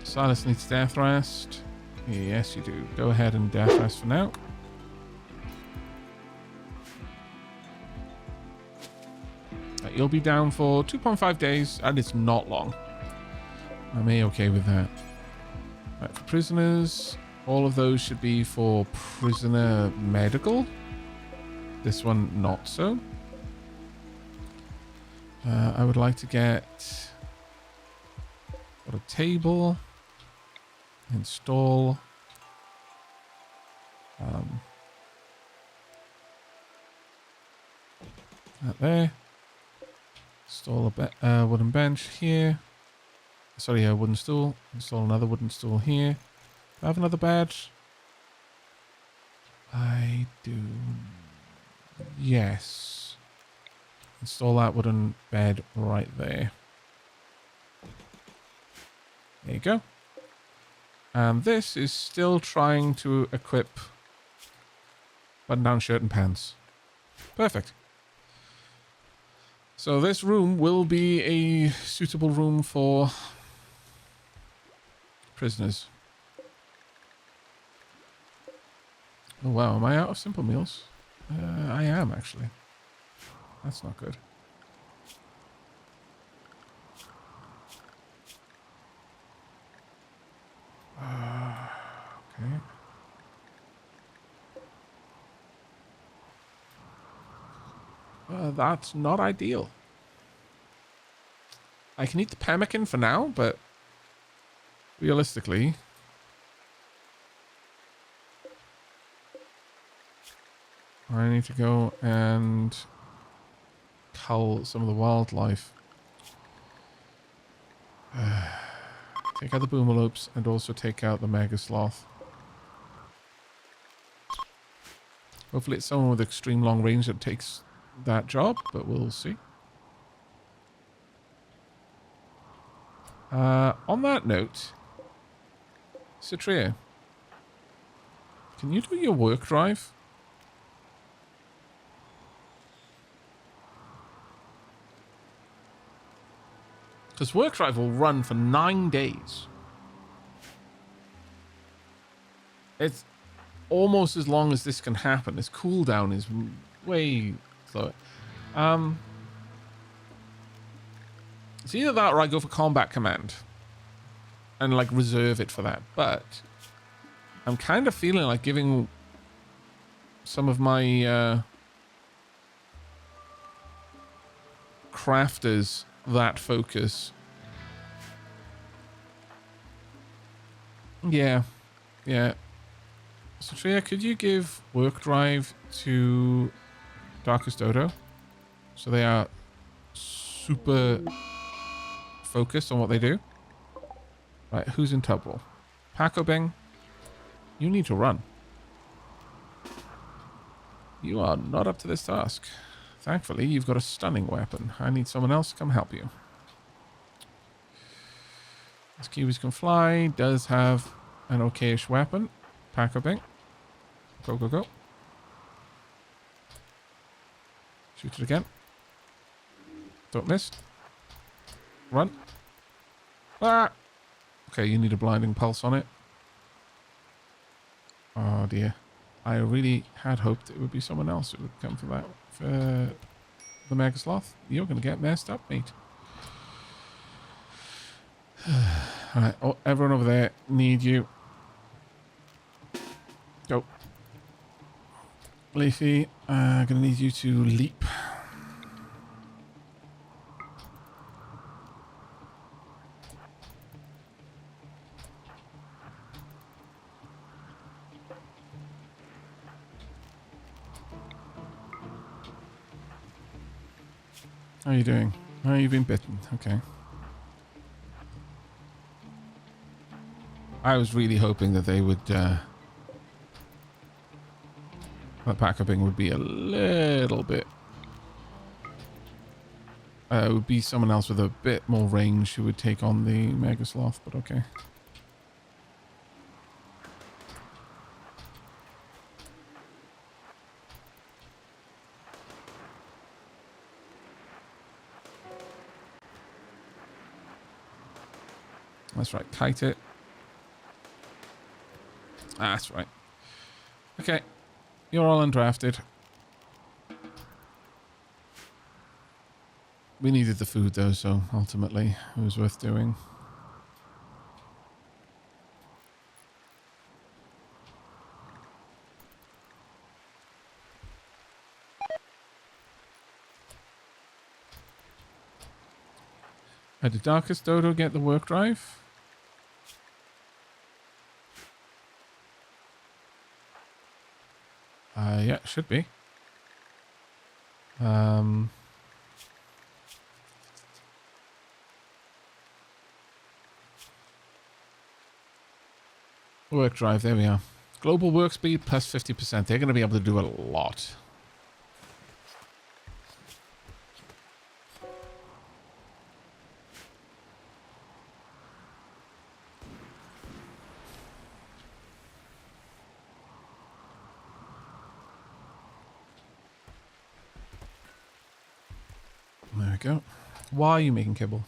Silas needs death rest. Yes, you do. Go ahead and death rest for now. You'll be down for 2.5 days, and it's not long. I'm A-okay with that. Right, for prisoners, all of those should be for prisoner medical. This one, not so. I would like to get a table. Install. That there. Install a wooden bench here. Sorry, a wooden stool. Install another wooden stool here. Do I have another badge? I do. Yes. Install that wooden bed right there. There you go. And this is still trying to equip button-down shirt and pants. Perfect. So this room will be a suitable room for prisoners. Oh wow, am I out of simple meals? I am actually. That's not good. Okay. That's not ideal. I can eat the pemmican for now, but realistically, I need to go and cull some of the wildlife. Take out the boomalopes and also take out the mega sloth. Hopefully it's someone with extreme long range that takes that job, but we'll see. On that note, Citria, can you do your work drive? Because work drive will run for 9 days. It's almost as long as this can happen. Its cooldown is way slower. It's either that or I go for combat command and like reserve it for that. But I'm kind of feeling like giving some of my crafters that focus. Yeah. So Tria, could you give work drive to Darkest Dodo? So they are super focused on what they do. Right, who's in Tubwell? Paco Bing, you need to run. You are not up to this task. Thankfully, you've got a stunning weapon. I need someone else to come help you. This Kiwis can fly. Does have an okayish weapon. Paco Bing. Go, go, go. Shoot it again. Don't miss. Run. Ah! Okay, you need a blinding pulse on it. Oh dear. I really had hoped it would be someone else who would come for that. For the Mega Sloth. You're going to get messed up, mate. Alright, oh, everyone over there, need you. Go. Leafy, I'm going to need you to leap. How are you doing? Oh, you've been bitten. Okay. I was really hoping that they would, that Packabing would be a little bit, it would be someone else with a bit more range who would take on the Mega Sloth, but okay. That's right, kite it. Ah, that's right. Okay. You're all undrafted. We needed the food, though, so ultimately it was worth doing. Did Darkest Dodo get the work drive? Yeah, it should be. Work drive, there we are. Global work speed plus 50%. They're going to be able to do a lot. There we go. Why are you making kibble?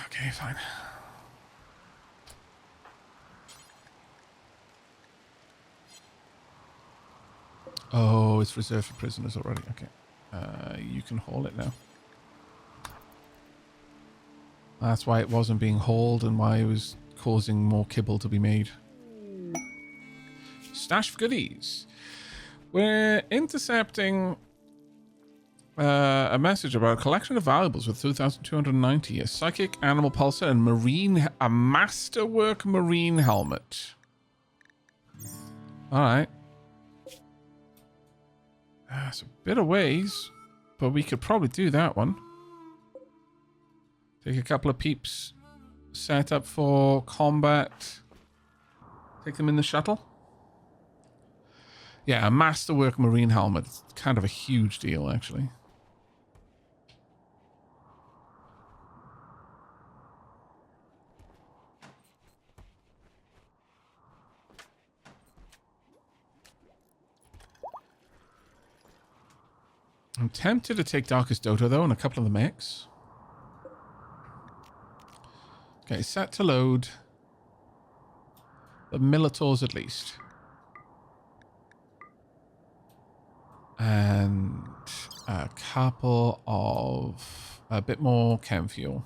Okay, fine. Oh, it's reserved for prisoners already. Okay. You can haul it now. That's why it wasn't being hauled and why it was causing more kibble to be made. Stash of goodies. We're intercepting a message about a collection of valuables with 2,290. A psychic animal pulsar and a masterwork marine helmet. All right. It's a bit of ways, but we could probably do that one. Take a couple of peeps, set up for combat. Take them in the shuttle. Yeah, a masterwork marine helmet. It's kind of a huge deal, actually. I'm tempted to take Darkest Dodo, though, and a couple of the mechs. Okay, set to load. The Militors, at least. And a couple of... a bit more chem fuel.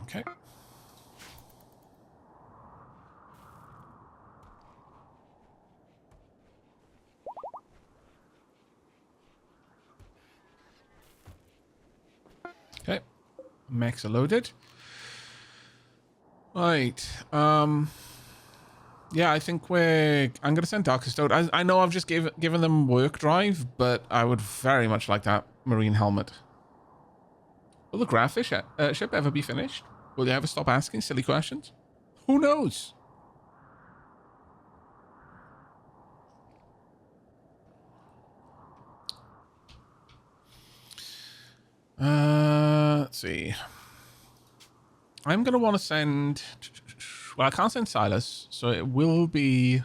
Okay. Okay. Mechs are loaded. Right. Yeah, I think I'm going to send Darkest Dodo. I know I've just given them work drive, but I would very much like that marine helmet. Will the graphic ship ever be finished? Will you ever stop asking silly questions? Who knows? Let's see. I'm going to want to send... Well, I can't send Silas, so it will be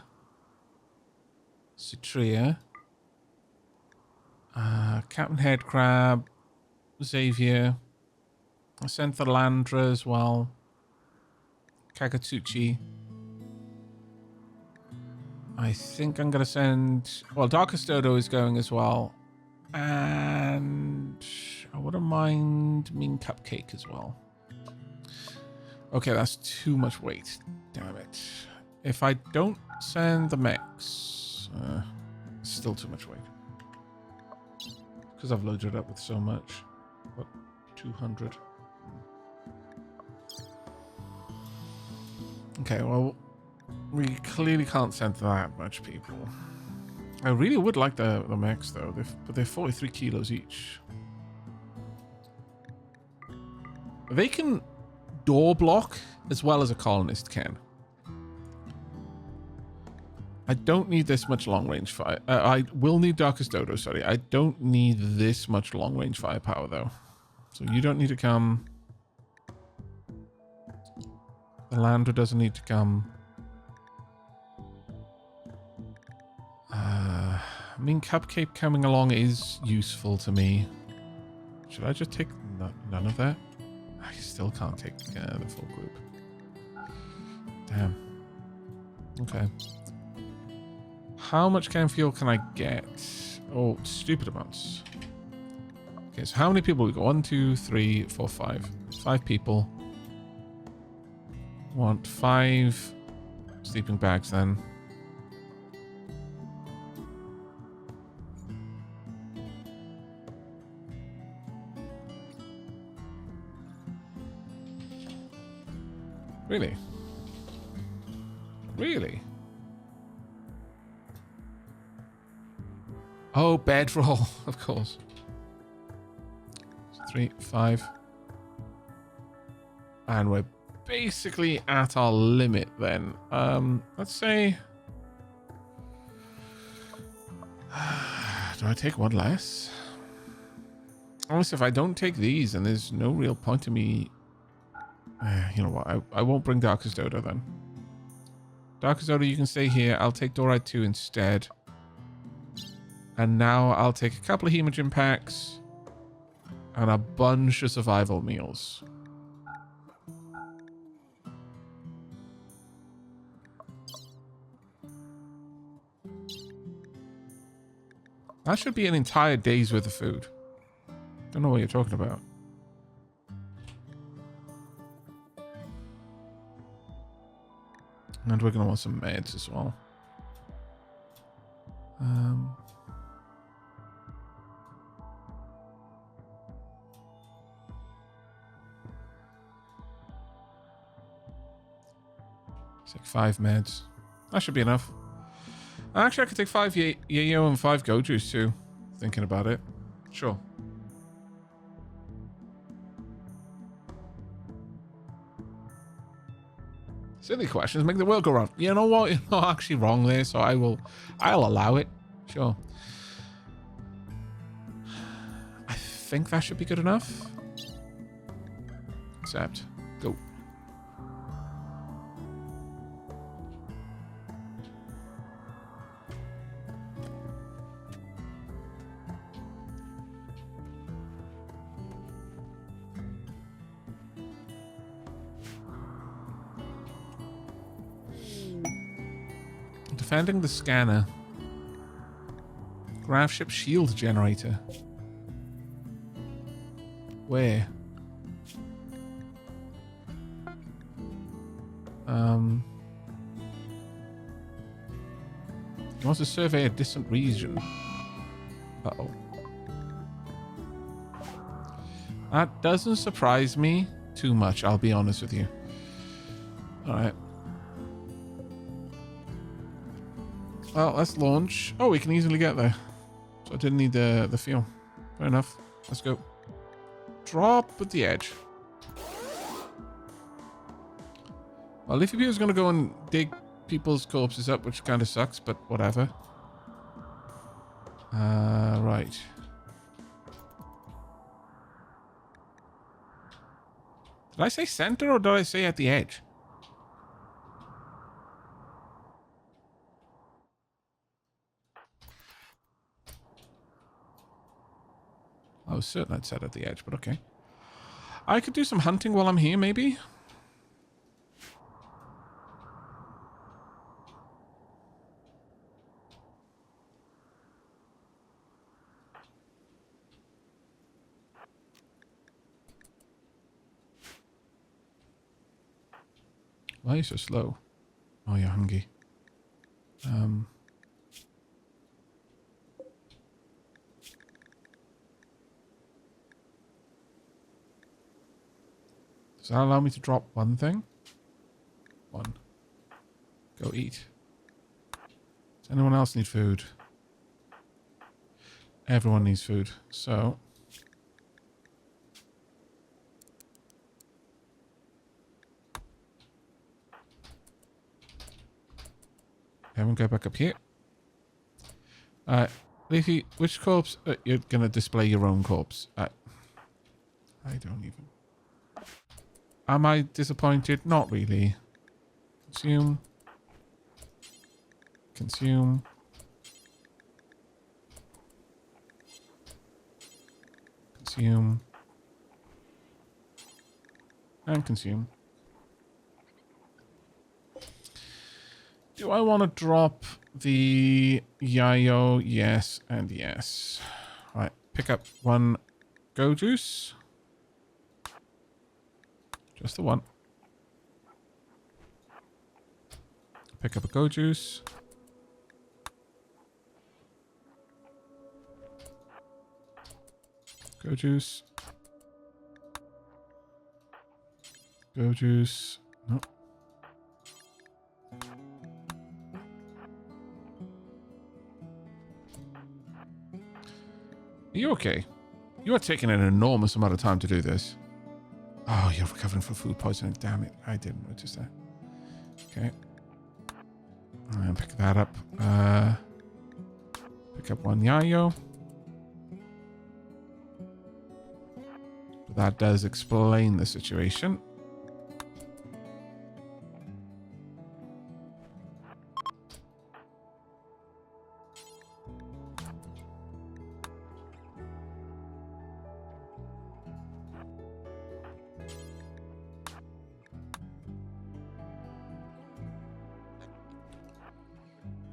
Citria, Captain Headcrab, Xavier. I sent the Landra as well. Kagatsuchi. I think I'm going to send... Well, Darkest Dodo is going as well. And I wouldn't mind Mean Cupcake as well. Okay, that's too much weight. Damn it. If I don't send the mechs, it's still too much weight. Because I've loaded it up with so much. What? 200. Okay, well, we clearly can't send that much people. I really would like the mechs, though. But they're 43 kilos each. They can... door block as well as a colonist can. I don't need this much long range fire. I will need Darkest Dodo, sorry. I don't need this much long range firepower though. So you don't need to come. The Lander doesn't need to come. mean, Cupcake coming along is useful to me. Should I just take none of that? I still can't take the full group. Damn. Okay. How much canned fuel can I get? Oh, stupid amounts. Okay, so how many people we got? 1, 2, 3, 4, 5. 5 people. Want 5 sleeping bags then. Really? Really? Oh, bedroll, of course. 3, 5. And we're basically at our limit then. Let's say... do I take one less? Honestly, if I don't take these, then there's no real point to me... you know what? I won't bring Darkest Odor then. Darkest Odor, you can stay here. I'll take Dorite 2 instead. And now I'll take a couple of Hemogen packs. And a bunch of survival meals. That should be an entire day's worth of food. Don't know what you're talking about. And we're going to want some meds as well. It's like 5 meds. That should be enough. Actually, I could take 5 Yayo and 5 Go Juice too. Thinking about it. Sure. Silly questions make the world go round. You know what? You're not actually wrong there, so I'll allow it. Sure. I think that should be good enough. Accept. Go. Defending the scanner. Graph ship shield generator. Where? He wants to survey a distant region. Uh-oh. That doesn't surprise me too much, I'll be honest with you. Alright. Well, let's launch. Oh, we can easily get there. So I didn't need the fuel. Fair enough. Let's go. Drop at the edge. Well, Leafy Pew's going to go and dig people's corpses up, which kind of sucks, but whatever. Right. Did I say center or did I say at the edge? I was certain I'd said at the edge, but okay. I could do some hunting while I'm here, maybe? Why are you so slow? Oh, you're hungry. Does that allow me to drop one thing? One. Go eat. Does anyone else need food? Everyone needs food. So... everyone go back up here. Leafy, which corpse? You're going to display your own corpse. I don't even... Am I disappointed? Not really. Consume. Consume. consume. And consume. Do I want to drop the Yayo? Yes and yes. All right, pick up one Go Juice. Just the one. Pick up a Go Juice. Go Juice. Go Juice. Nope. Are you okay? You are taking an enormous amount of time to do this. Oh, you're recovering from food poisoning. Damn it. I didn't notice that. Okay. And pick that up. Pick up one Yayo. That does explain the situation.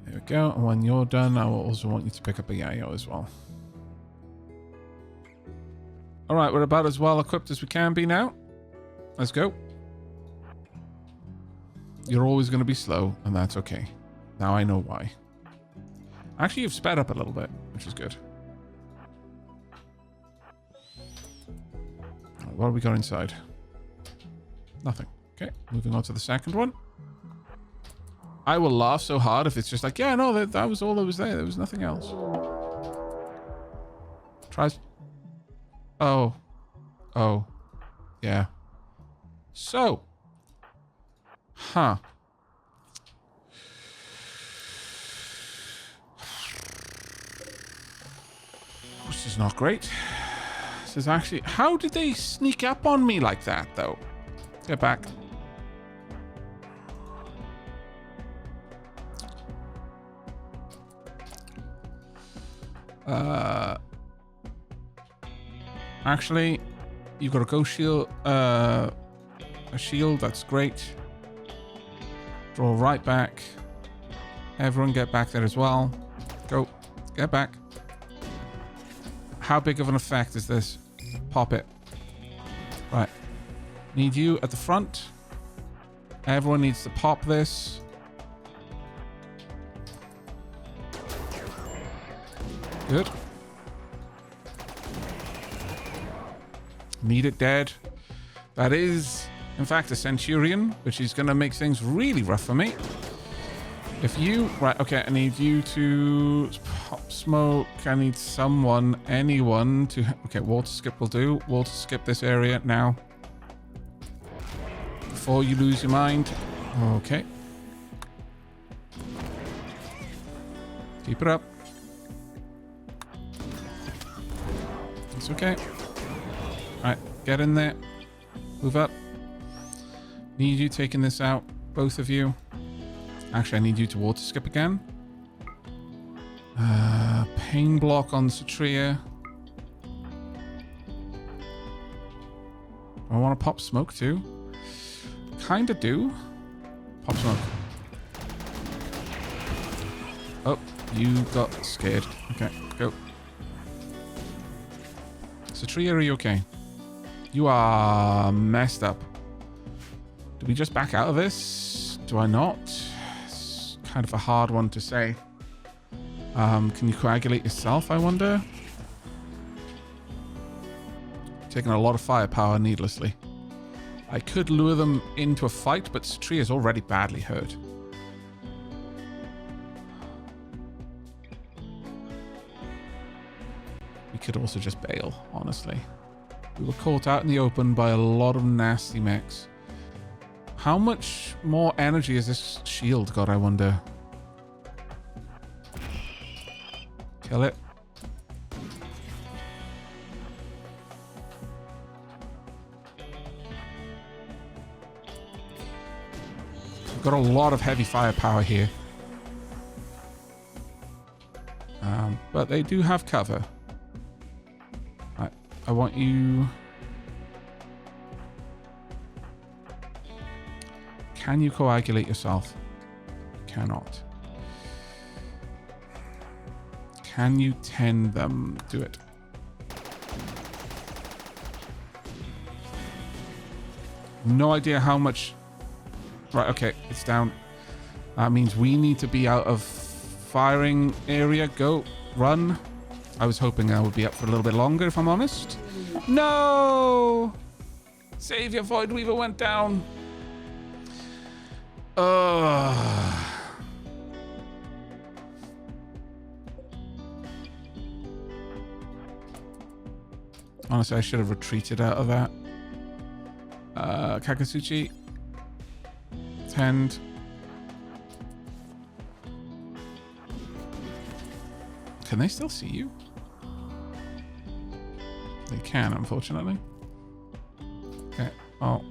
There we go. And when you're done, I will also want you to pick up a Yayo as well. All right, we're about as well equipped as we can be now. Let's go. You're always going to be slow, and that's okay. Now I know why. Actually, you've sped up a little bit, which is good. Right, what have we got inside? Nothing. Okay, moving on to the second one. I will laugh so hard if it's just like, yeah, no, that was all that was there. There was nothing else. Tries... Oh. Oh. Yeah. So. Huh. This is not great. This is actually... How did they sneak up on me like that, though? Get back. Actually, you've got a ghost shield, a shield, that's great. Draw right back. Everyone get back there as well. Go, get back. How big of an effect is this? Pop it. Right. Need you at the front. Everyone needs to pop this. Good. Need it dead. That is, in fact, a Centurion, which is going to make things really rough for me. If you... Right, okay, I need you to pop smoke. I need someone, anyone to... Okay, water skip will do. Water skip this area now. Before you lose your mind. Okay. Keep it up. It's okay. Alright, get in there. Move up. Need you taking this out. Both of you. Actually, I need you to water skip again. Pain block on Satria. I want to pop smoke too. Kinda do. Pop smoke. Oh, you got scared. Okay, go. Satria, are you okay? You are messed up. Do we just back out of this? Do I not? It's kind of a hard one to say. Can you coagulate yourself, I wonder? Taking a lot of firepower needlessly. I could lure them into a fight, but Satria is already badly hurt. We could also just bail, honestly. We were caught out in the open by a lot of nasty mechs. How much more energy has this shield got, I wonder? Kill it. We've got a lot of heavy firepower here. But they do have cover. Right, I want you... Can you coagulate yourself? Cannot. Can you tend them? Do it. No idea how much... Right, okay, it's down. That means we need to be out of firing area. Go, run. I was hoping I would be up for a little bit longer, if I'm honest. No! Savior Void Weaver went down. Honestly, I should have retreated out of that. Kakasuchi. Tend. Can they still see you? They can, unfortunately. Okay. Oh.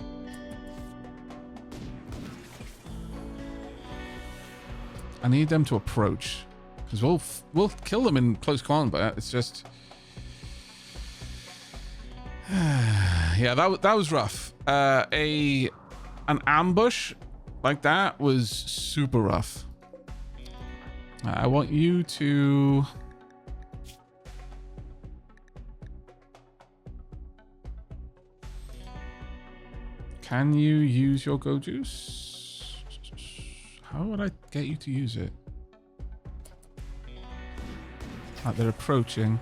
I need them to approach, because we'll kill them in close combat. It's just, yeah, that was rough. An ambush like that was super rough. I want you to. Can you use your go juice? How would I get you to use it? Like they're approaching.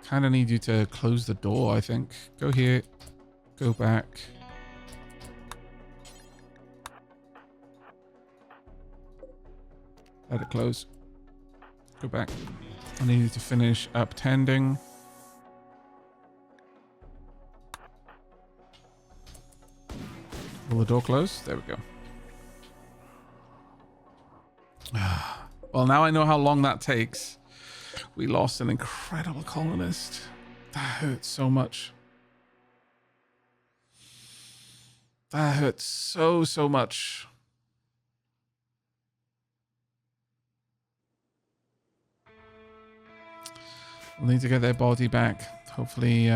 Kind of need you to close the door, I think. Go here. Go back. Let it close. Go back. I need you to finish up tending. Will the door close? There we go. Well, now I know how long that takes. We lost an incredible colonist. That hurts so much. That hurts so much. We'll need to get their body back. Hopefully,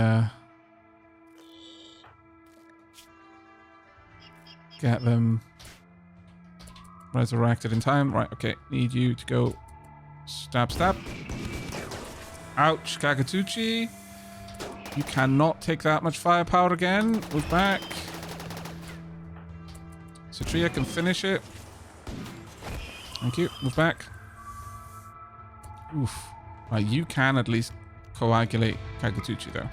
get them resurrected in time. Right, okay. Need you to go stab. Ouch, Kakatuchi. You cannot take that much firepower again. Move back. Satria can finish it. Thank you. Move back. Oof. Right, you can at least coagulate Kakatuchi though.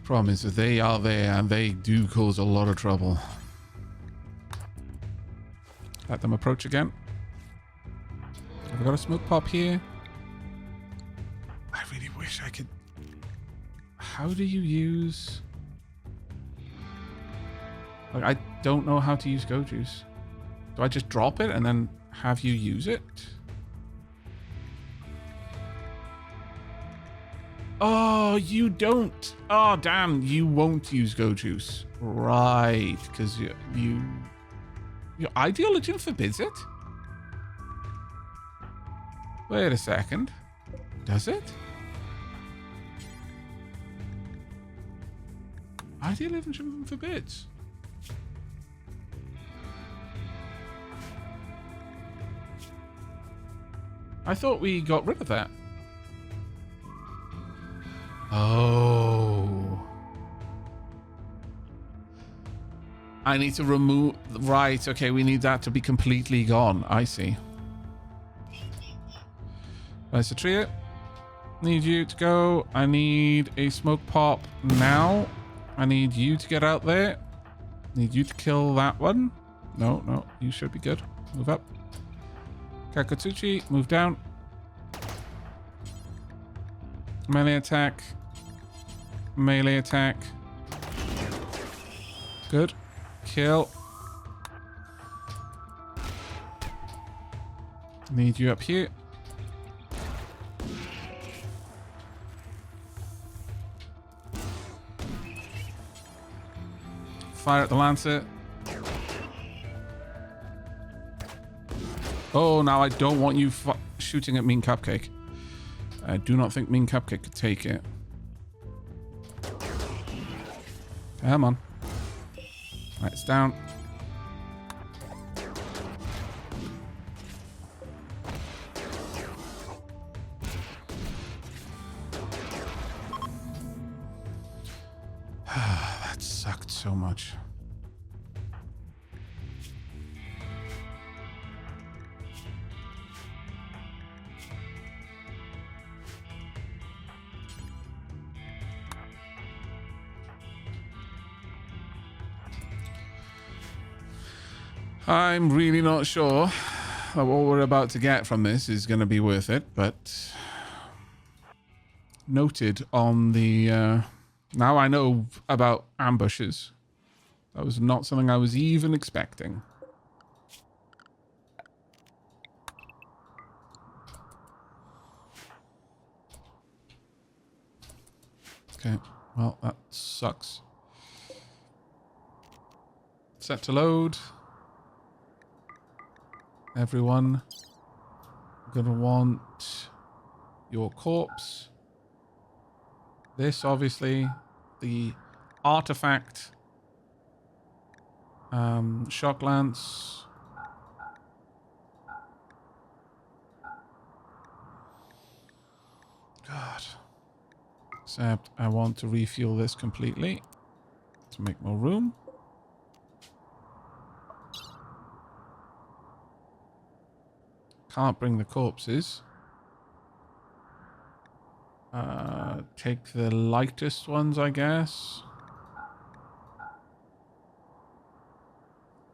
Problem is that they are there and they do cause a lot of trouble. Let them approach again. Have I got a smoke pop here? I really wish I could... How do you use... Like, I don't know how to use Go Juice. Do I just drop it and then have you use it? Oh, you don't. Oh, damn. You won't use Go Juice. Right. Because your ideology forbids it? Wait a second. Does it? Ideology forbids. I thought we got rid of that. Oh. I need to remove... Right, okay, we need that to be completely gone. I see. Satria, need you to go. I need a smoke pop now. I need you to get out there. Need you to kill that one. No, you should be good. Move up. Kakatsuchi, move down. Melee attack. Melee attack. Good. Kill. Need you up here. Fire at the Lancer. Oh, now I don't want you shooting at Mean Cupcake. I do not think Mean Cupcake could take it. Come on. Right, it's down. That sucked so much. I'm really not sure that what we're about to get from this is going to be worth it, but noted on the... now I know about ambushes. That was not something I was even expecting. Okay, well, that sucks. Set to load. Everyone, I'm gonna want your corpse. This, obviously, the artifact, shock lance. God. Except I want to refuel this completely to make more room. Can't bring the corpses. Take the lightest ones, I guess.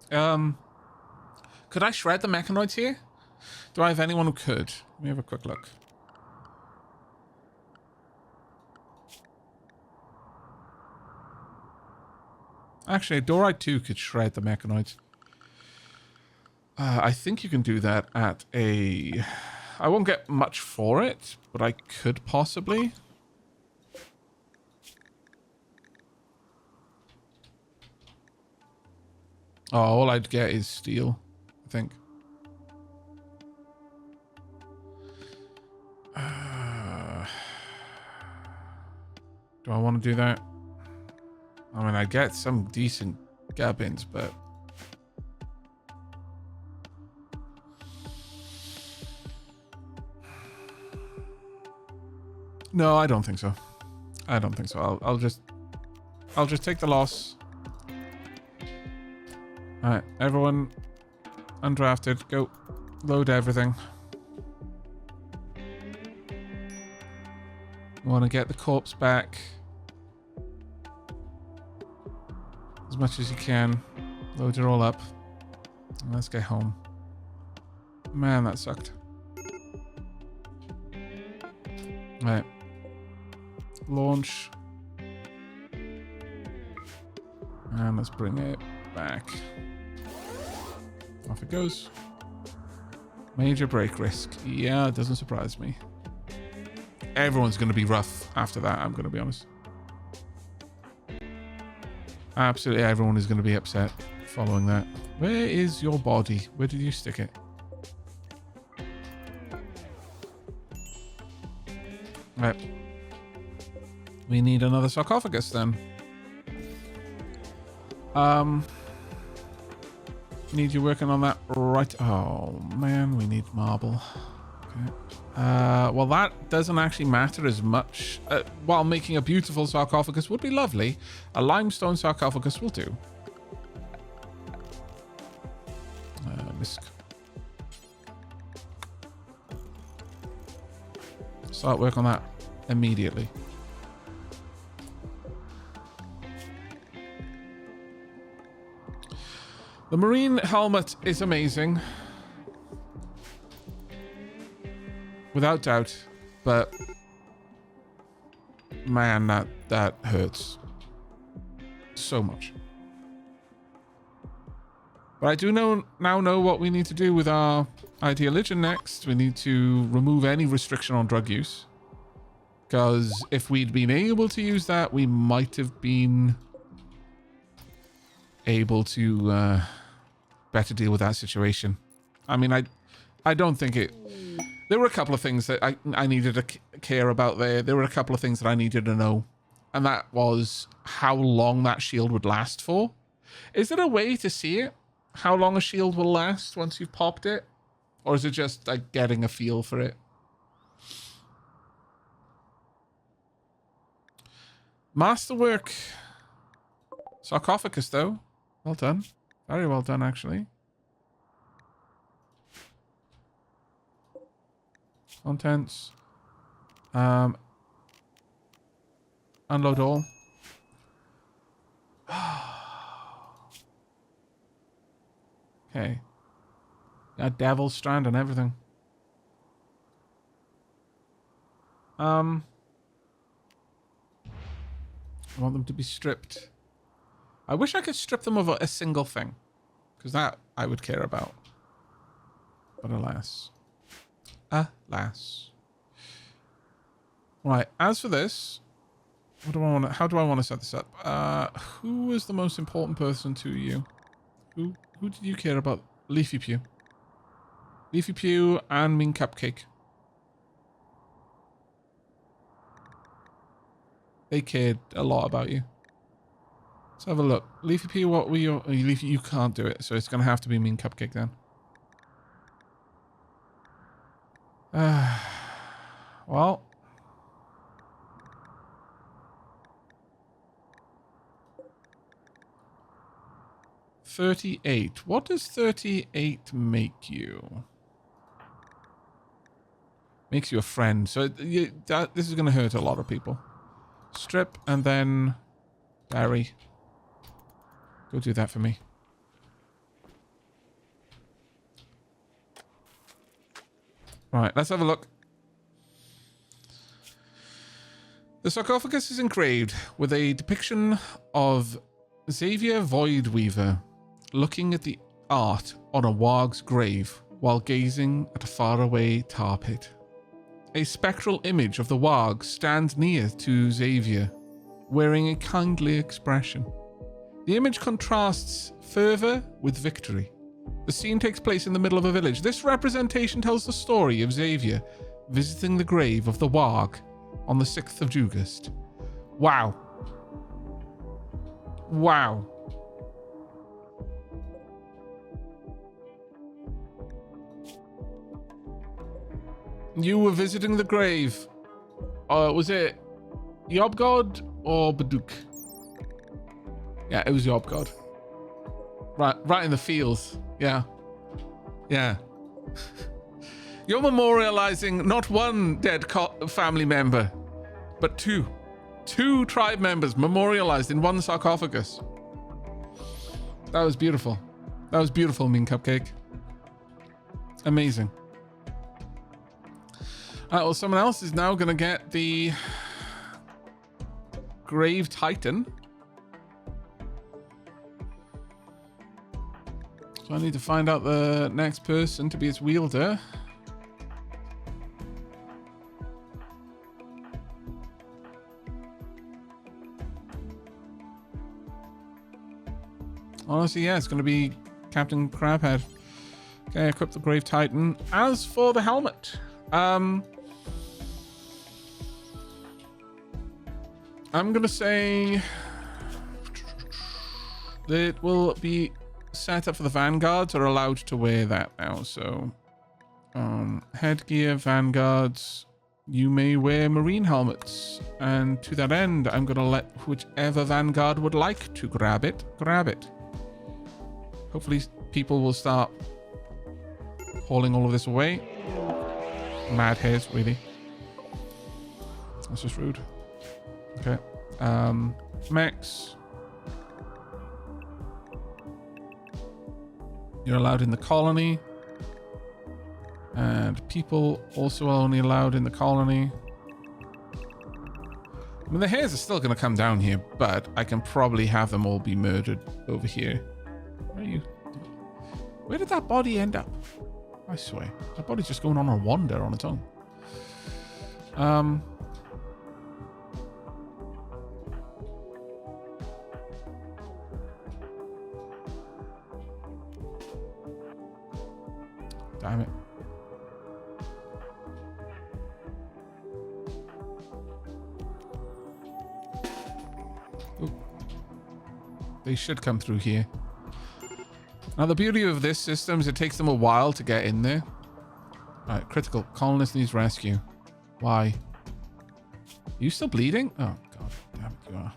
Could I shred the mechanoids here? Do I have anyone who could? Let me have a quick look. Actually, Dorite 2 could shred the mechanoids. I think you can do that at a... I won't get much for it, but I could possibly. Oh, all I'd get is steel, I think. Do I want to do that? I mean, I get some decent gubbins, but... No, I don't think so. I don't think so. I'll just take the loss. All right, everyone, undrafted, go load everything. Want to get the corpse back as much as you can. Load it all up. And let's get home. Man, that sucked. All right. Launch. And let's bring it back. Off it goes. Major break risk. Yeah, it doesn't surprise me. Everyone's going to be rough after that, I'm going to be honest. Absolutely everyone is going to be upset following that. Where is your body? Where did you stick it? Right. We need another sarcophagus then. Need you working on that right... Oh, man, we need marble. Okay. Well, that doesn't actually matter as much. While making a beautiful sarcophagus would be lovely, a limestone sarcophagus will do. Misc. Start work on that immediately. The marine helmet is amazing. Without doubt. But man, that hurts so much. But I do now know what we need to do with our Ideal Legend next. We need to remove any restriction on drug use. Because if we'd been able to use that, we might have been able to better deal with that situation. I mean, I don't think it... There were a couple of things that I needed to care about there. There were a couple of things that I needed to know. And that was how long that shield would last for. Is there a way to see it? How long a shield will last once you've popped it? Or is it just like getting a feel for it? Masterwork. Sarcophagus, though. Well done. Very well done, actually. Contents. Unload all. Okay. Got Devil's Strand and everything. I want them to be stripped. I wish I could strip them of a single thing. Because that I would care about. But alas. Alas. Right, as for this, what do I want to, how do I want to set this up? Who is the most important person to you? Who did you care about? Leafy Pew. Leafy Pew and Mean Cupcake. They cared a lot about you. Let's have a look. Leafy Pew, what were your... Oh, Leafy, you can't do it, so it's going to have to be Mean Cupcake then. Well... 38. What does 38 make you? Makes you a friend. So this is going to hurt a lot of people. Strip and then Barry. Go do that for me. Right, let's have a look. The sarcophagus is engraved with a depiction of Xavier Voidweaver looking at the art on a warg's grave while gazing at a faraway tar pit. A spectral image of the warg stands near to Xavier, wearing a kindly expression. The image contrasts fervor with victory. The scene takes place in the middle of a village. This representation tells the story of Xavier visiting the grave of the warg on the 6th of August. Wow. Wow. You were visiting the grave. Was it Yobgod or Baduk? Yeah, it was Yobgod. Right in the fields. Yeah. Yeah. You're memorializing not one dead family member, but two. Two tribe members memorialized in one sarcophagus. That was beautiful. That was beautiful, Mean Cupcake. Amazing. Alright, well, someone else is now going to get the Grave Titan. So I need to find out the next person to be its wielder. Honestly, yeah, it's going to be Captain Crabhead. Okay, equip the Grave Titan. As for the helmet, I'm going to say that it will be set up for the Vanguards are allowed to wear that now. So, headgear, Vanguards, you may wear Marine helmets. And to that end, I'm going to let whichever Vanguard would like to grab it, grab it. Hopefully people will start hauling all of this away. Mad hairs, really. That's just rude. Okay. Mechs. You're allowed in the colony. And people also only allowed in the colony. I mean, the hairs are still going to come down here, but I can probably have them all be murdered over here. Where are you? Where did that body end up? I swear. That body's just going on a wander on its own. Damn it. they should come through here. Now, the beauty of this system is it takes them a while to get in there. Alright, critical. Colonist needs rescue. Why? Are you still bleeding? Oh, God damn it, you are.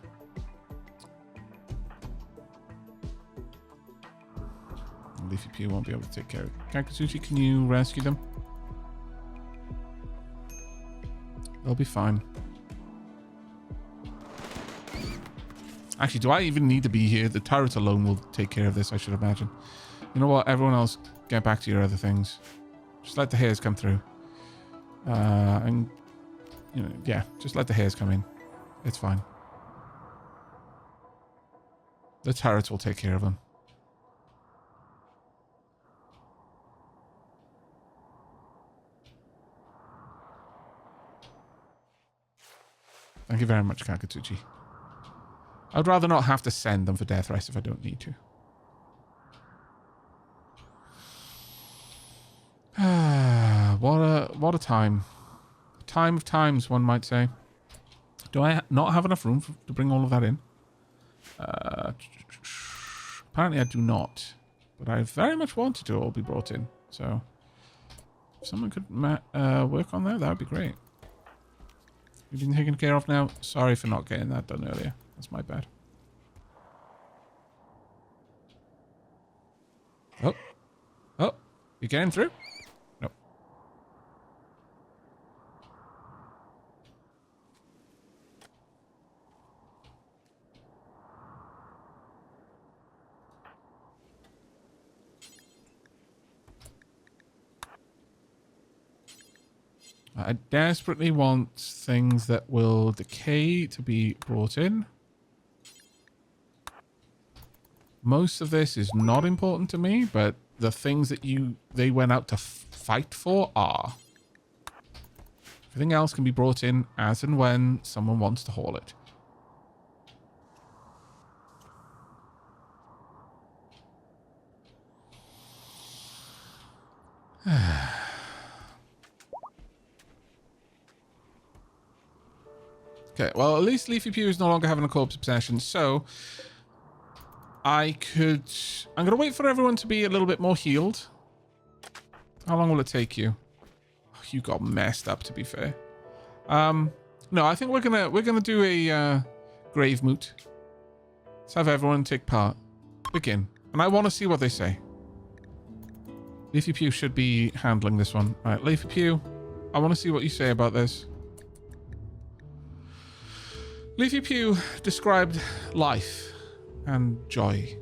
Leafy Pew won't be able to take care of it. Kakatsuchi, can you rescue them? They'll be fine. Actually, do I even need to be here? The turret alone will take care of this, I should imagine. You know what? Everyone else, get back to your other things. Just let the hairs come through. And, you know, yeah, just let the hairs come in. It's fine. The turrets will take care of them. Thank you very much, Kakatsuchi. I'd rather not have to send them for death rest if I don't need to. What a time. A time of times, one might say. Do I not have enough room to bring all of that in? Apparently I do not. But I very much wanted to all be brought in. So, if someone could work on that, that would be great. You've been taken care of now? Sorry for not getting that done earlier. That's my bad. Oh. Oh. You getting through? No. I desperately want things that will decay to be brought in. Most of this is not important to me, but the things that they went out to fight for are. Everything else can be brought in as and when someone wants to haul it. Okay, well, at least Leafy Pew is no longer having a corpse obsession, so I'm going to wait for everyone to be a little bit more healed. How long will it take you? Oh, you got messed up, to be fair. No, I think we're gonna do a grave moot. Let's have everyone take part. Begin. And I want to see what they say. Leafy Pew should be handling this one. All right, Leafy Pew, I want to see what you say about this. Leafy Pew described life and joy.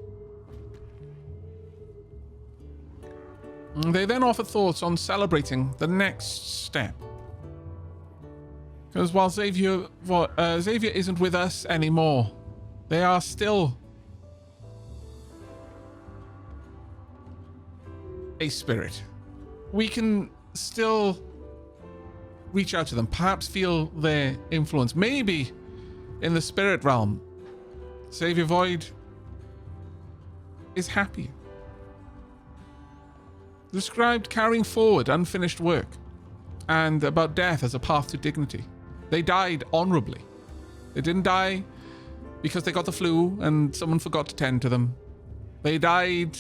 They then offered thoughts on celebrating the next step. Because while Xavier isn't with us anymore, they are still a spirit. We can still reach out to them, perhaps feel their influence. Maybe in the spirit realm, Xavier Void is happy. Described carrying forward unfinished work and about death as a path to dignity. They died honorably. They didn't die because they got the flu and someone forgot to tend to them. They died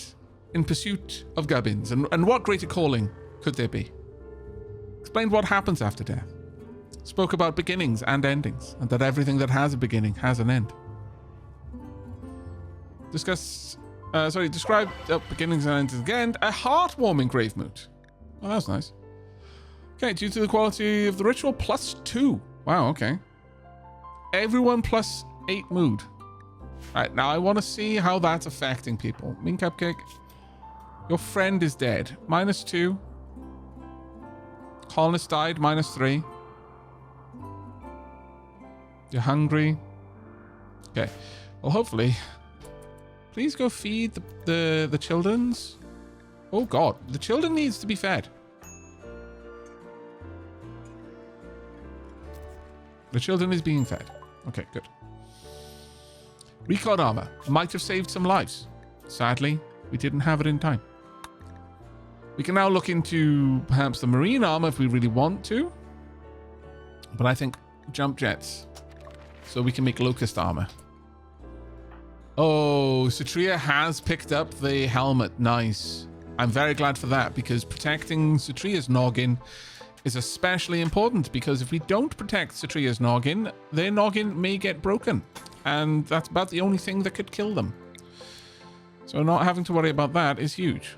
in pursuit of gubbins. And what greater calling could there be? Explained what happens after death. Spoke about beginnings and endings, and that everything that has a beginning has an end. Described beginnings and endings again. A heartwarming grave moot. Oh, that was nice. Okay, due to the quality of the ritual, +2. Wow, okay. Everyone +8 mood. Alright, now I want to see how that's affecting people. Mean Cupcake, your friend is dead. -2. Colonist died, -3. You're hungry. Okay. Well, hopefully. Please go feed the children's. Oh, God. The children needs to be fed. The children is being fed. Okay, good. Recon armor. Might have saved some lives. Sadly, we didn't have it in time. We can now look into perhaps the marine armor if we really want to. But I think jump jets. So we can make locust armor. Oh, Satria has picked up the helmet. Nice. I'm very glad for that, because protecting Satria's noggin is especially important, because if we don't protect Satria's noggin, their noggin may get broken. And that's about the only thing that could kill them. So not having to worry about that is huge.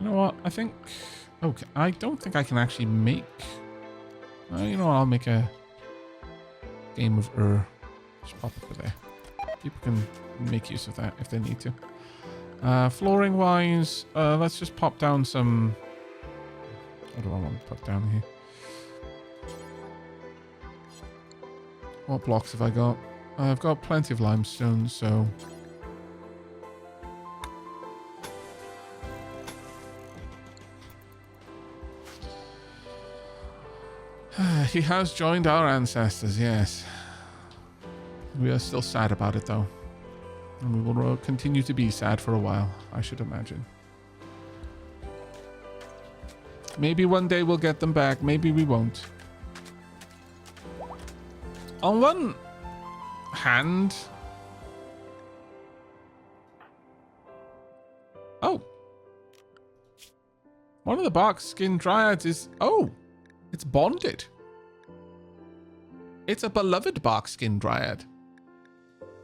You know what? I think... Okay, I don't think I can actually make... you know what? I'll make a game of Just pop it over there. People can make use of that if they need to. Flooring wise, let's just pop down some... What do I want to put down here? What blocks have I got? I've got plenty of limestone, so... He has joined our ancestors, yes. We are still sad about it, though. And we will continue to be sad for a while, I should imagine. Maybe one day we'll get them back. Maybe we won't. On one hand... Oh. One of the bark skin dryads is... Oh. It's bonded. It's a beloved bark skin dryad.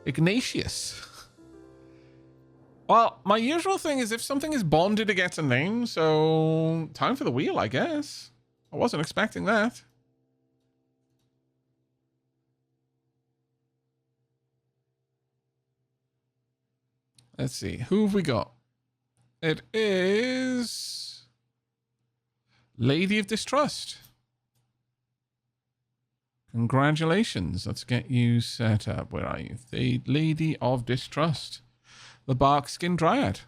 Ignatius. Well, my usual thing is if something is bonded, it gets a name, so time for the wheel, I guess. I wasn't expecting that. Let's see. Who have we got? It is... Lady of Distrust. Congratulations. Let's get you set up. Where are you? The Lady of Distrust. The Bark Skin Dryad.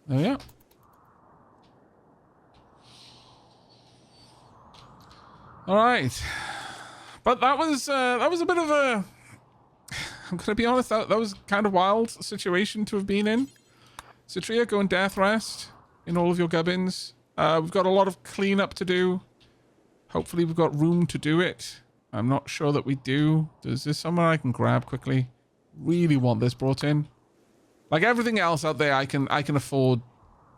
There we are. All right. But that was a bit of a... I'm going to be honest, that was kind of wild situation to have been in. Satria, go and death rest in all of your gubbins. We've got a lot of cleanup to do. Hopefully we've got room to do it. I'm not sure that we do. Is there somewhere I can grab quickly? Really want this brought in. Like everything else out there, I can afford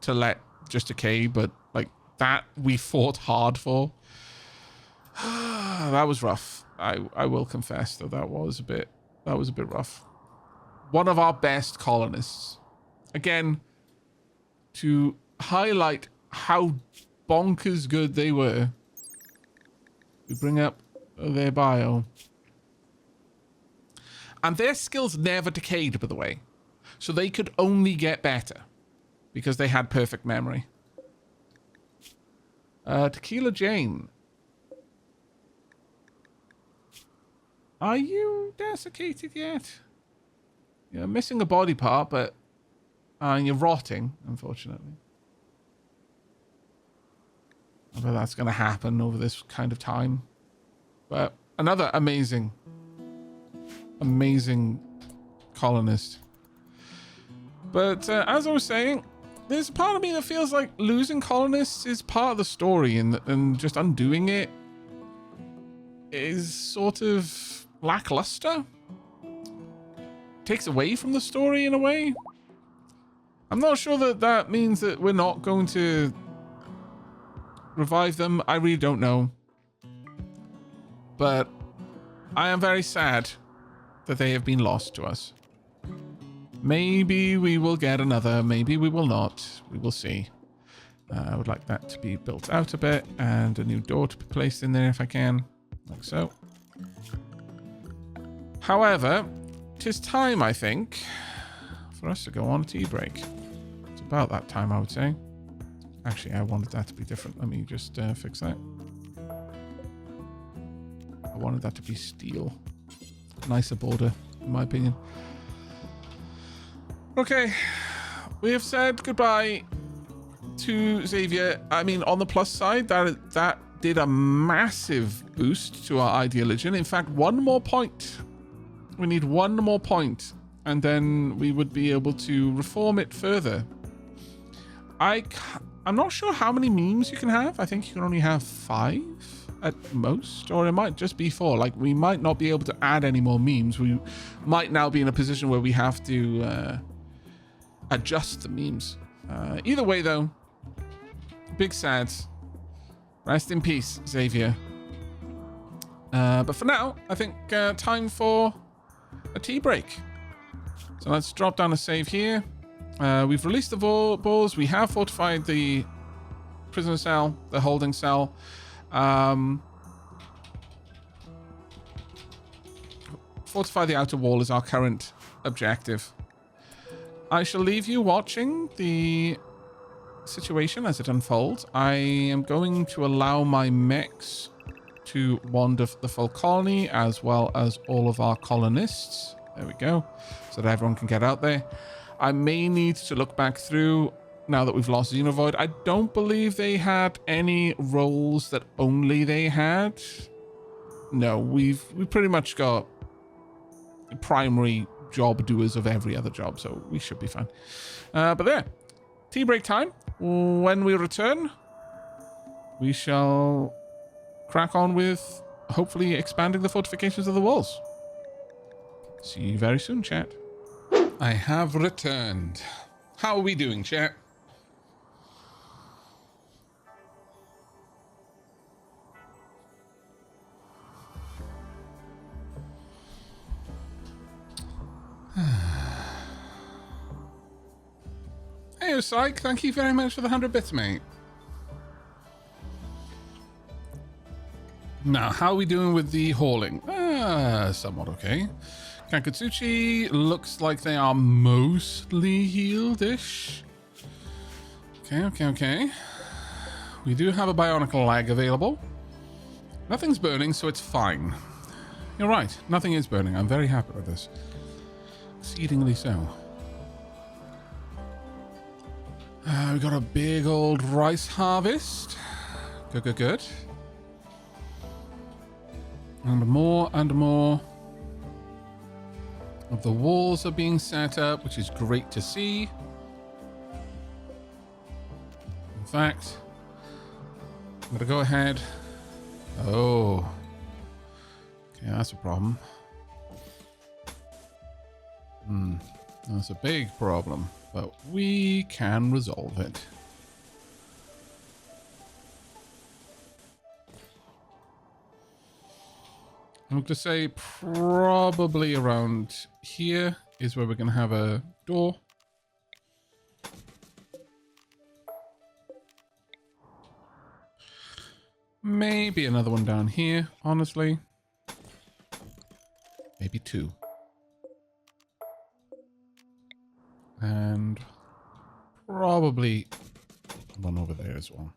to let just decay, but like that we fought hard for. That was rough. I will confess that that was a bit rough. One of our best colonists. Again, to highlight how bonkers good they were, we bring up their bio. And their skills never decayed, by the way. So they could only get better because they had perfect memory. Tequila Jane. Are you desiccated yet? You're missing a body part, but you're rotting, unfortunately. I bet that's going to happen over this kind of time. But another amazing colonist. But as I was saying, there's a part of me that feels like losing colonists is part of the story, and just undoing it is sort of lackluster. Takes away from the story in a way. I'm not sure that that means that we're not going to revive them. I really don't know. But I am very sad that they have been lost to us. Maybe we will get another. Maybe we will not. We will see. I would like that to be built out a bit and a new door to be placed in there if I can. Like so. However, 'tis time, I think, for us to go on a tea break. It's about that time, I would say. Actually, I wanted that to be different. Let me just fix that. I wanted that to be steel. Nicer border, in my opinion. Okay, we have said goodbye to Xavier. I mean, on the plus side, that did a massive boost to our ideology. In fact, one more point. We need one more point, and then we would be able to reform it further. I'm not sure how many memes you can have. I think you can only have 5 at most, or it might just be 4. Like, we might not be able to add any more memes. We might now be in a position where we have to adjust the memes. Either way, though, big sad. Rest in peace, Xavier. But for now, I think time for a tea break. So let's drop down a save here. We've released the balls. We have fortified the prisoner cell, the holding cell. Fortify the outer wall is our current objective. I shall leave you watching the situation as it unfolds. I am going to allow my mechs to wander the full colony, as well as all of our colonists. There we go. So that everyone can get out there. I may need to look back through now that we've lost Xenovoid. I don't believe they had any roles that only they had. No, we've pretty much got primary job doers of every other job, so we should be fine. But there, tea break time. When we return, we shall crack on with hopefully expanding the fortifications of the walls. See you very soon, chat. I have returned. How are we doing, chat? Hey, Psych, thank you very much for the 100 bits, mate. Now, how are we doing with the hauling? Somewhat okay. Kankatsuchi looks like they are mostly healed-ish. Okay. We do have a bionicle lag available. Nothing's burning, so it's fine. You're right, nothing is burning. I'm very happy with this. Exceedingly so. We got a big old rice harvest. Good. And more and more of the walls are being set up, which is great to see. In fact, I'm going to go ahead. Oh. Okay, that's a problem. That's a big problem, but we can resolve it. I'm going to say probably around here is where we're going to have a door. Maybe another one down here, honestly. Maybe 2. And probably one over there as well.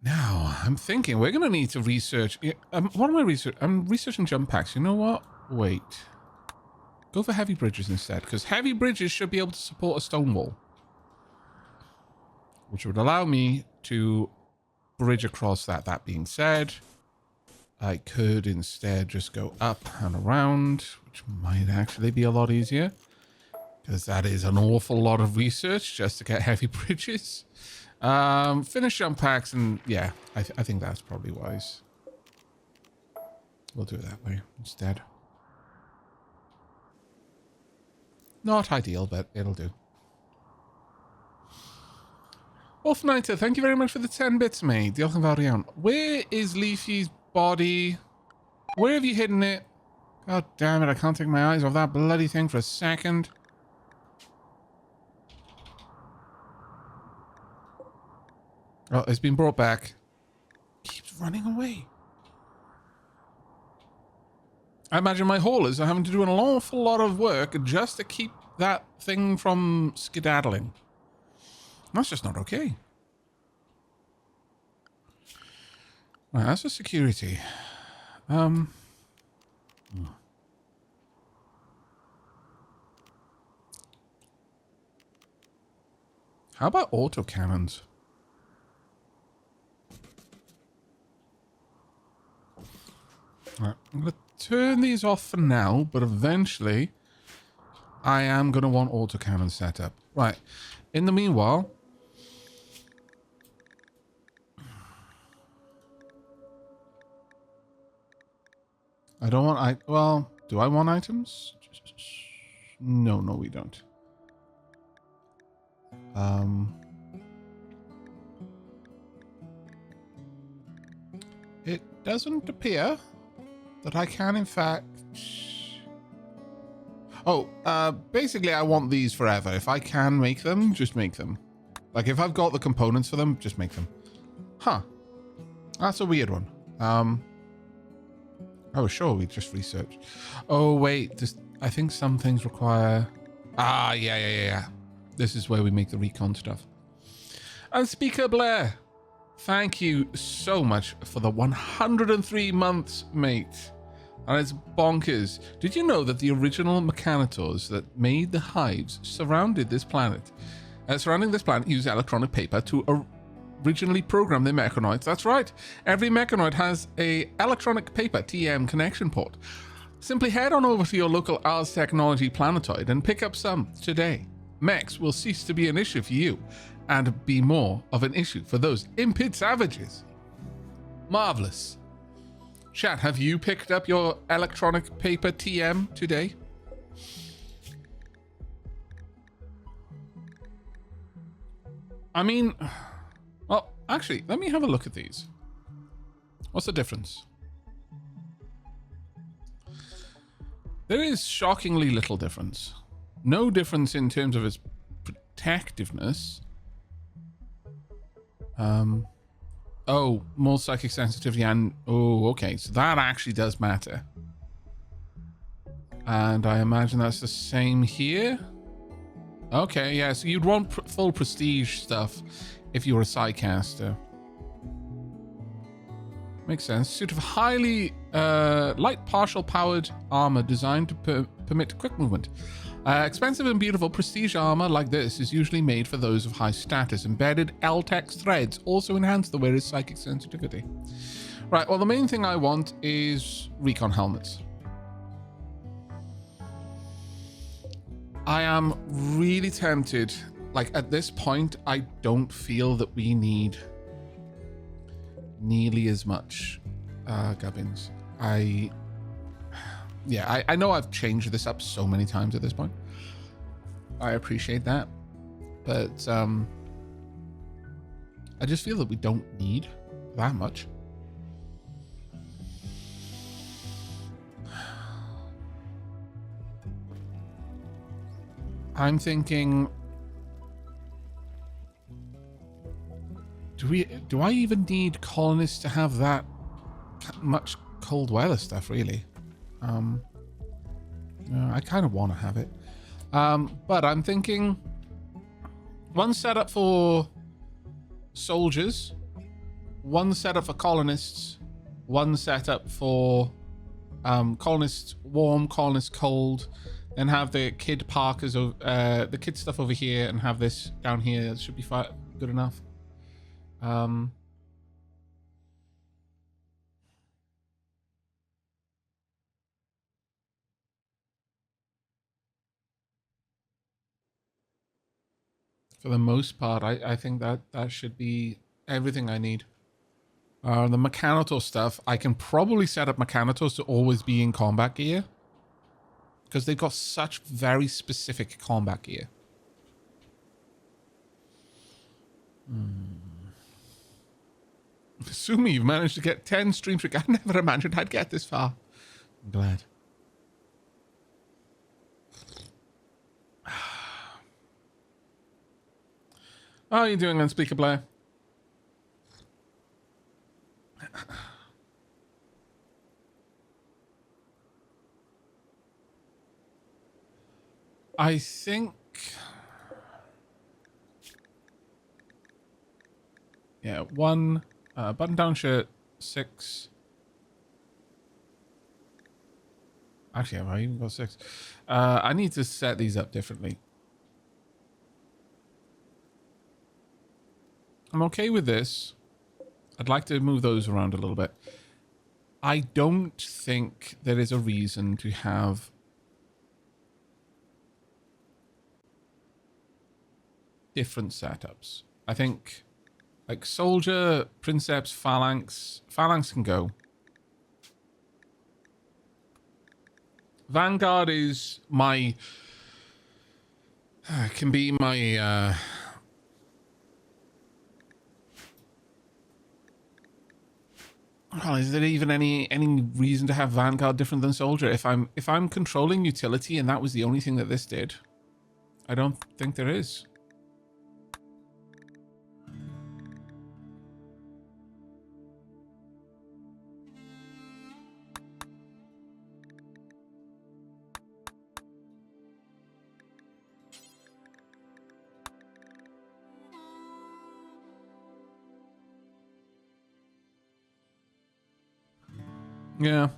Now, I'm thinking we're going to need to research. What am I researching? I'm researching jump packs. You know what? Wait. Go for heavy bridges instead, because heavy bridges should be able to support a stone wall, which would allow me to bridge across that. That being said, I could instead just go up and around, which might actually be a lot easier, because that is an awful lot of research just to get heavy bridges. Finish jump packs, and yeah, I think that's probably wise. We'll do it that way instead. Not ideal, but it'll do. Wolfnighter, thank you very much for the 10 bits, mate. Diolch yn fawr iawn. Where is Leafy's body? Where have you hidden it? God damn it, I can't take my eyes off that bloody thing for a second. Oh, it's been brought back. Keeps running away. I imagine my haulers are having to do an awful lot of work just to keep that thing from skedaddling. That's just not okay. Right, that's for security. How about autocannons? Right, I'm going to turn these off for now, but eventually I am going to want autocannon set up. Right. In the meanwhile, I don't want... well, do I want items? No, we don't. It doesn't appear that I can, in fact... Oh, basically I want these forever. If I can make them, just make them. Like, if I've got the components for them, just make them. Huh. That's a weird one. Oh, sure, we just researched. Oh, wait, I think some things require... Ah, yeah. This is where we make the recon stuff. And Speaker Blair, thank you so much for the 103 months, mate. And it's bonkers. Did you know that the original mechanitors that made the hives surrounding this planet used electronic paper to originally program their mechanoids? That's right. Every mechanoid has a electronic paper TM connection port. Simply head on over to your local Ars Technology planetoid and pick up some today. Mechs will cease to be an issue for you and be more of an issue for those impid savages. Marvelous. Chat, have you picked up your electronic paper TM today? I mean, well, actually, let me have a look at these. What's the difference? There is shockingly little difference. No difference in terms of its protectiveness. Oh, more psychic sensitivity and... Oh, okay. So that actually does matter. And I imagine that's the same here. Okay, yeah. So you'd want full prestige stuff if you were a Psycaster. Makes sense. Suit of highly light partial powered armor designed to permit quick movement. Expensive and beautiful prestige armor like this is usually made for those of high status. Embedded LTEX threads also enhance the wearer's psychic sensitivity. Right, well, the main thing I want is recon helmets. I am really tempted. Like, at this point, I don't feel that we need nearly as much gubbins. Yeah, I know I've changed this up so many times at this point. I appreciate that. But I just feel that we don't need that much. I'm thinking... Do I even need colonists to have that much cold weather stuff, really? I kind of want to have it. But I'm thinking one setup for soldiers, one setup for colonists, one setup for colonists warm, colonists cold, then have the kid parkers, the kid stuff over here, and have this down here. That should be good enough. For the most part, I think that should be everything I need. The mechanical stuff, I can probably set up mechanicals to always be in combat gear, because they've got such very specific combat gear. Sumi, you've managed to get 10 stream streak. I never imagined I'd get this far. I'm glad. How are you doing, Unspeaker Blair? I think... Yeah, 1 button-down shirt, 6... Actually, have I even got 6? I need to set these up differently. I'm okay with this. I'd like to move those around a little bit. I don't think there is a reason to have different setups. I think like soldier, princeps, phalanx can go. Vanguard is my can be my well, is there even any reason to have Vanguard different than soldier? If I'm controlling utility and that was the only thing that this did, I don't think there is. Yeah.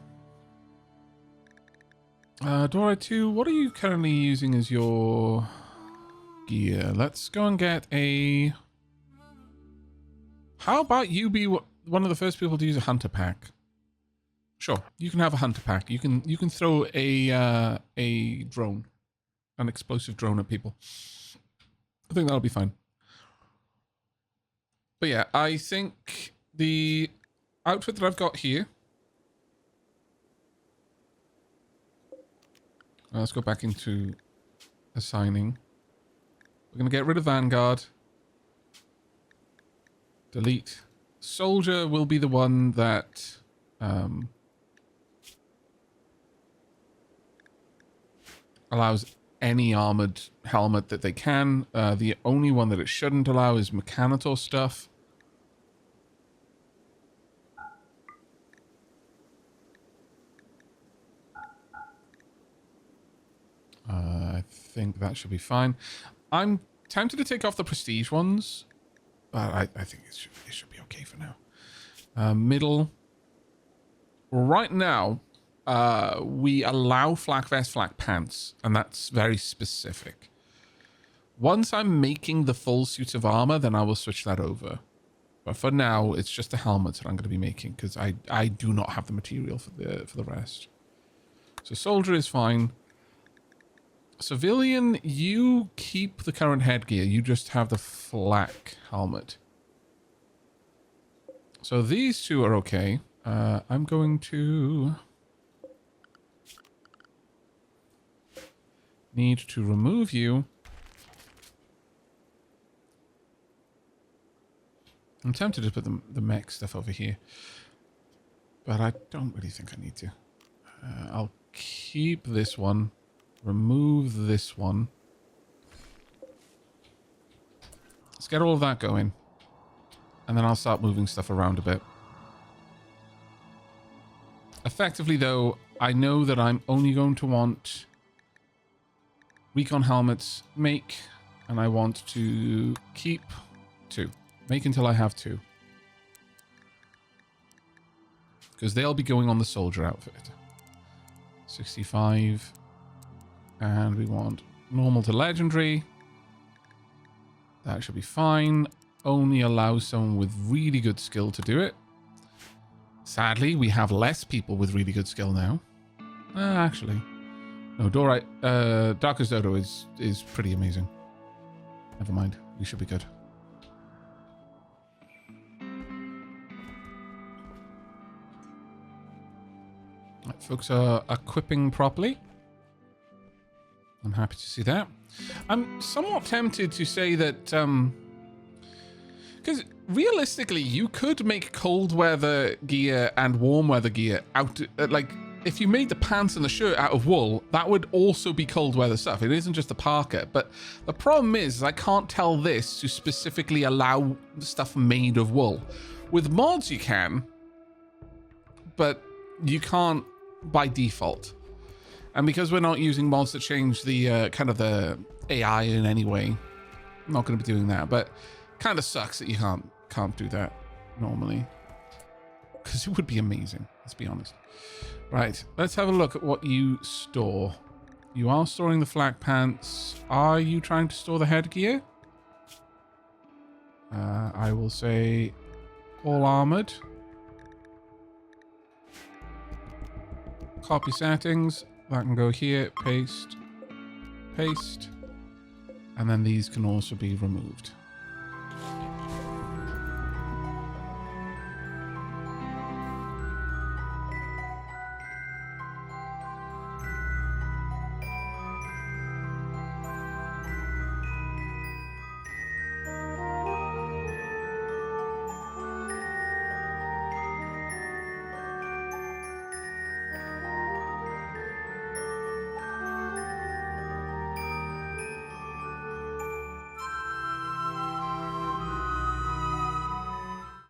Dora 2, what are you currently using as your gear? Let's go and get a... How about you be one of the first people to use a hunter pack? Sure, you can have a hunter pack. You can throw a drone, an explosive drone at people. I think that'll be fine. But yeah, I think the outfit that I've got here... Let's go back into assigning. We're going to get rid of Vanguard. Delete. Soldier will be the one that allows any armored helmet that they can. The only one that it shouldn't allow is mechanical stuff. I think that should be fine. I'm tempted to take off the prestige ones. I think it should be okay for now. Middle. Right now, we allow flak vest, flak pants, and that's very specific. Once I'm making the full suit of armor, then I will switch that over. But for now, it's just the helmets that I'm going to be making because I do not have the material for the rest. So soldier is fine. Civilian, you keep the current headgear. You just have the flak helmet. So these two are okay. I'm going to need to remove you. I'm tempted to put the mech stuff over here, but I don't really think I need to. I'll keep this one. Remove this one. Let's get all of that going. And then I'll start moving stuff around a bit. Effectively, though, I know that I'm only going to want recon helmets make, and I want to keep 2. Make until I have 2. Because they'll be going on the soldier outfit. 65... And we want normal to legendary. That should be fine. Only allows someone with really good skill to do it. Sadly, we have less people with really good skill now. Actually. No, Darkest Dodo is pretty amazing. Never mind. We should be good. Right, folks are equipping properly. I'm happy to see that. I'm somewhat tempted to say that, because realistically, you could make cold weather gear and warm weather gear out, like, if you made the pants and the shirt out of wool, that would also be cold weather stuff. It isn't just the parka. But the problem is, I can't tell this to specifically allow stuff made of wool. With mods, you can, but you can't by default. And because we're not using mods that change the kind of the AI in any way, I'm not going to be doing that. But kind of sucks that you can't do that normally, because it would be amazing. Let's be honest. Right, let's have a look at what you store. You are storing the flak pants. Are you trying to store the headgear? I will say all armored. Copy settings. That can go here. Paste. Paste. And then these can also be removed.